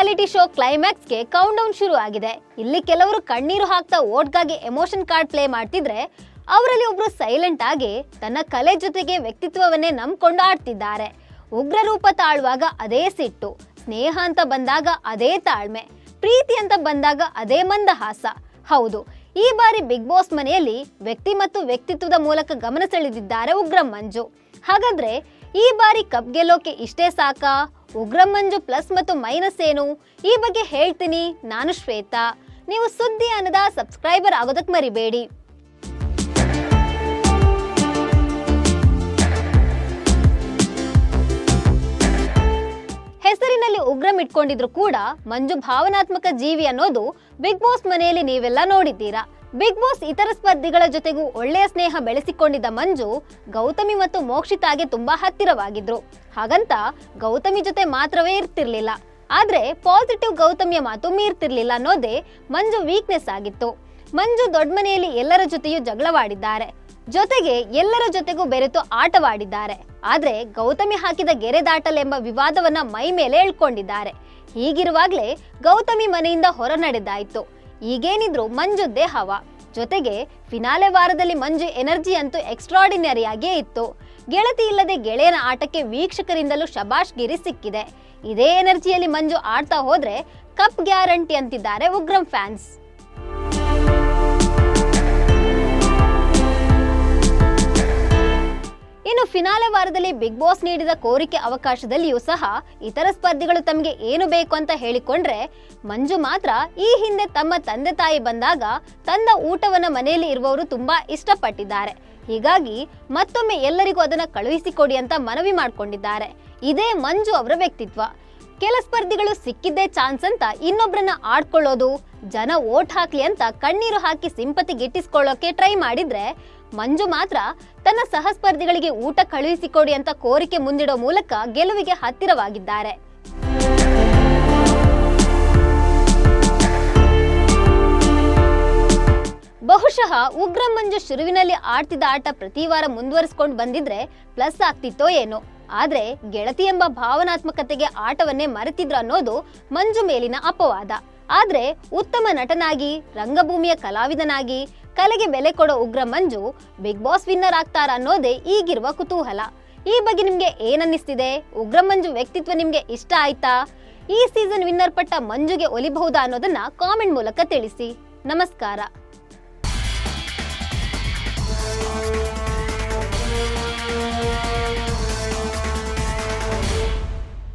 Reality show ಕ್ಲೈಮ್ಯಾಕ್ಸ್ಗೆ count down ಶುರು ಆಗಿದೆ. ಇಲ್ಲಿ ಕೆಲವರು ಕಣ್ಣೀರು ಹಾಕ್ತಾ ಓಟ್ಗಾಗಿ ಎಮೋಷನ್ ಕಾರ್ಡ್ ಪ್ಲೇ ಮಾಡ್ತಿದ್ರೆ, ಅವರಲ್ಲಿ ಒಬ್ರು ಸೈಲೆಂಟ್ ಆಗಿ ತನ್ನ ಕಲೆ ಜೊತೆಗೆ ವ್ಯಕ್ತಿತ್ವವನ್ನೇ ನಂಬಿಕೊಂಡು ಆಡ್ತಿದ್ದಾರೆ. ಉಗ್ರ ರೂಪ ತಾಳುವಾಗ ಅದೇ ಸಿಟ್ಟು, ಸ್ನೇಹ ಅಂತ ಬಂದಾಗ ಅದೇ ತಾಳ್ಮೆ, ಪ್ರೀತಿ ಅಂತ ಬಂದಾಗ ಅದೇ ಮಂದಹಾಸ. ಹೌದು, ಈ ಬಾರಿ ಬಿಗ್ ಬಾಸ್ ಮನೆಯಲ್ಲಿ ವ್ಯಕ್ತಿ ಮತ್ತು ವ್ಯಕ್ತಿತ್ವದ ಮೂಲಕ ಗಮನ ಸೆಳೆದಿದ್ದಾರೆ ಉಗ್ರಂ ಮಂಜು. ಹಾಗಾದ್ರೆ ಈ ಬಾರಿ ಕಪ್ ಗೆಲ್ಲೋಕೆ ಇಷ್ಟೇ ಸಾಕಾ? ಉಗ್ರಂ ಮಂಜು ಪ್ಲಸ್ ಮತ್ತು ಮೈನಸ್ ಏನು? ಈ ಬಗ್ಗೆ ಹೇಳ್ತೀನಿ. ನಾನು ಶ್ವೇತಾ. ನೀವು ಸುದ್ದಿ ಅನ್ನದ ಸಬ್ಸ್ಕ್ರೈಬರ್ ಆಗೋದಕ್ಕೆ ಮರಿಬೇಡಿ. ಹೆಸರಿನಲ್ಲಿ ಉಗ್ರಂ ಇಟ್ಕೊಂಡಿದ್ರು ಕೂಡ ಮಂಜು ಭಾವನಾತ್ಮಕ ಜೀವಿ ಅನ್ನೋದು ಬಿಗ್ ಬಾಸ್ ಮನೆಯಲ್ಲಿ ನೀವೆಲ್ಲ ನೋಡಿದ್ದೀರಾ. ಬಿಗ್ ಬಾಸ್ ಇತರ ಸ್ಪರ್ಧಿಗಳ ಜೊತೆಗೂ ಒಳ್ಳೆಯ ಸ್ನೇಹ ಬೆಳೆಸಿಕೊಂಡಿದ್ದ ಮಂಜು ಗೌತಮಿ ಮತ್ತು ಮೋಕ್ಷಿತಾಗೆ ತುಂಬಾ ಹತ್ತಿರವಾಗಿದ್ರು. ಹಾಗಂತ ಗೌತಮಿ ಜೊತೆ ಮಾತ್ರವೇ ಇರ್ತಿರ್ಲಿಲ್ಲ, ಆದ್ರೆ ಪಾಸಿಟಿವ್ ಗೌತಮಿಯ ಮಾತು ಮೀರ್ತಿರ್ಲಿಲ್ಲ ಅನ್ನೋದೇ ಮಂಜು ವೀಕ್ನೆಸ್ ಆಗಿತ್ತು. ಮಂಜು ದೊಡ್ಡ ಮನೆಯಲ್ಲಿ ಎಲ್ಲರ ಜೊತೆಯೂ ಜಗಳವಾಡಿದ್ದಾರೆ, ಜೊತೆಗೆ ಎಲ್ಲರ ಜೊತೆಗೂ ಬೆರೆತು ಆಟವಾಡಿದ್ದಾರೆ. ಆದ್ರೆ ಗೌತಮಿ ಹಾಕಿದ ಗೆರೆ ದಾಟಲೆಂಬ ವಿವಾದವನ್ನ ಮೈ ಮೇಲೆ ಎಳ್ಕೊಂಡಿದ್ದಾರೆ. ಹೀಗಿರುವಾಗ್ಲೇ ಗೌತಮಿ ಮನೆಯಿಂದ ಹೊರ ನಡೆದಾಯ್ತು. ಈಗೇನಿದ್ರು ಮಂಜುದ್ದೇ ಹವಾ. ಜೊತೆಗೆ ಫಿನಾಲೆ ವಾರದಲ್ಲಿ ಮಂಜು ಎನರ್ಜಿ ಅಂತೂ ಎಕ್ಸ್ಟ್ರಾರ್ಡಿನರಿಯಾಗಿಯೇ ಇತ್ತು. ಗೆಳತಿ ಇಲ್ಲದೆ ಗೆಳೆಯನ ಆಟಕ್ಕೆ ವೀಕ್ಷಕರಿಂದಲೂ ಶಬಾಷ್ ಗಿರಿ ಸಿಕ್ಕಿದೆ. ಇದೇ ಎನರ್ಜಿಯಲ್ಲಿ ಮಂಜು ಆಡ್ತಾ ಹೋದ್ರೆ ಕಪ್ ಗ್ಯಾರಂಟಿ ಅಂತಿದ್ದಾರೆ ಉಗ್ರಂ ಫ್ಯಾನ್ಸ್. ಇನ್ನು ಫಿನಾಲೆ ವಾರದಲ್ಲಿ ಬಿಗ್ ಬಾಸ್ ನೀಡಿದ ಕೋರಿಕೆ ಅವಕಾಶದಲ್ಲಿಯೂ ಸಹ ಇತರ ಸ್ಪರ್ಧಿಗಳು ತಮಗೆ ಏನು ಬೇಕು ಅಂತ ಹೇಳಿಕೊಂಡ್ರೆ, ಮಂಜು ಮಾತ್ರ ಈ ಹಿಂದೆ ತಮ್ಮ ತಂದೆ ತಾಯಿ ಬಂದಾಗ ತಂದ ಊಟವನ್ನ ಮನೆಯಲ್ಲಿ ಇರುವವರು ತುಂಬಾ ಇಷ್ಟಪಟ್ಟಿದ್ದಾರೆ. ಹೀಗಾಗಿ ಮತ್ತೊಮ್ಮೆ ಎಲ್ಲರಿಗೂ ಅದನ್ನ ಕಳುಹಿಸಿಕೊಡಿ ಅಂತ ಮನವಿ ಮಾಡಿಕೊಂಡಿದ್ದಾರೆ. ಇದೇ ಮಂಜು ಅವರ ವ್ಯಕ್ತಿತ್ವ. ಕೆಲ ಸ್ಪರ್ಧಿಗಳು ಸಿಕ್ಕಿದ್ದೇ ಚಾನ್ಸ್ ಅಂತ ಇನ್ನೊಬ್ರನ್ನ ಆಡ್ಕೊಳ್ಳೋದು, ಜನ ವೋಟ್ ಹಾಕ್ಲಿ ಅಂತ ಕಣ್ಣೀರು ಹಾಕಿ ಸಿಂಪತಿ ಗಿಟ್ಟಿಸ್ಕೊಳ್ಳೋಕೆ ಟ್ರೈ ಮಾಡಿದ್ರೆ, ಮಂಜು ಮಾತ್ರ ತನ್ನ ಸಹ ಸ್ಪರ್ಧಿಗಳಿಗೆ ಊಟ ಕಳುಹಿಸಿಕೊಡಿ ಅಂತ ಕೋರಿಕೆ ಮುಂದಿಡೋ ಮೂಲಕ ಗೆಲುವಿಗೆ ಹತ್ತಿರವಾಗಿದ್ದಾರೆ. ಬಹುಶಃ ಉಗ್ರಂ ಮಂಜು ಶುರುವಿನಲ್ಲಿ ಆಡ್ತಿದ್ದ ಆಟ ಪ್ರತಿ ವಾರ ಮುಂದುವರಿಸಿಕೊಂಡು ಬಂದಿದ್ರೆ ಪ್ಲಸ್ ಆಗ್ತಿತ್ತೋ ಏನೋ. ಆದ್ರೆ ಗೆಳತಿ ಎಂಬ ಭಾವನಾತ್ಮಕತೆಗೆ ಆಟವನ್ನೇ ಮರೆತಿದ್ರು ಅನ್ನೋದು ಮಂಜು ಮೇಲಿನ ಅಪವಾದ. ಆದ್ರೆ ಉತ್ತಮ ನಟನಾಗಿ, ರಂಗಭೂಮಿಯ ಕಲಾವಿದನಾಗಿ ಕಲೆಗೆ ಬೆಲೆ ಕೊಡೋ ಉಗ್ರಂ ಮಂಜು ಬಿಗ್ ಬಾಸ್ ವಿನ್ನರ್ ಆಗ್ತಾರ ಅನ್ನೋದೇ ಈಗಿರುವ ಕುತೂಹಲ. ಈ ಬಗ್ಗೆ ನಿಮ್ಗೆ ಏನನ್ನಿಸ್ತಿದೆ? ಉಗ್ರಂ ಮಂಜು ವ್ಯಕ್ತಿತ್ವ ನಿಮ್ಗೆ ಇಷ್ಟ ಆಯ್ತಾ? ಈ ಸೀಸನ್ ವಿನ್ನರ್ ಪಟ್ಟ ಮಂಜುಗೆ ಒಲಿಬಹುದಾ ಅನ್ನೋದನ್ನ ಕಾಮೆಂಟ್ ಮೂಲಕ ತಿಳಿಸಿ. ನಮಸ್ಕಾರ.